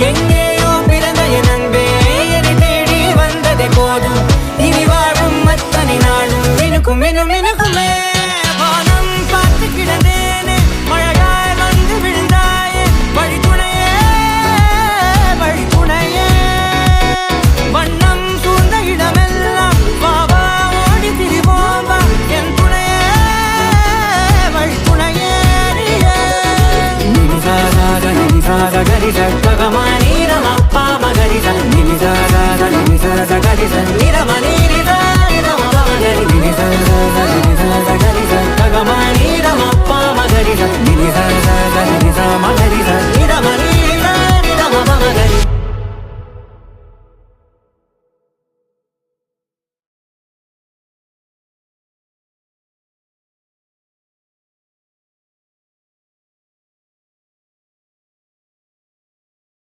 எங்கேயோ பிறந்த என் அன்பே என்னை தேடி வந்ததே போதும். இனி வாழும் அத்தனை நாளும் மினுக்கும் மினும் மினுக்குமே. வானம் பார்த்து கிடந்தேனே மழையாய் வந்து விழுந்தாயே வழித்துணையே வழித்துணையே. வண்ணம் சூழ்ந்த இடமெல்லாம் வாவா ஓடி திரிவோம் வா என் துணையே வழித்துணையே. நிமிசாத நிமிசாத கரிச பகமானி ரமப்பா மகரிச நிமிசாத நிமிசாத கரிச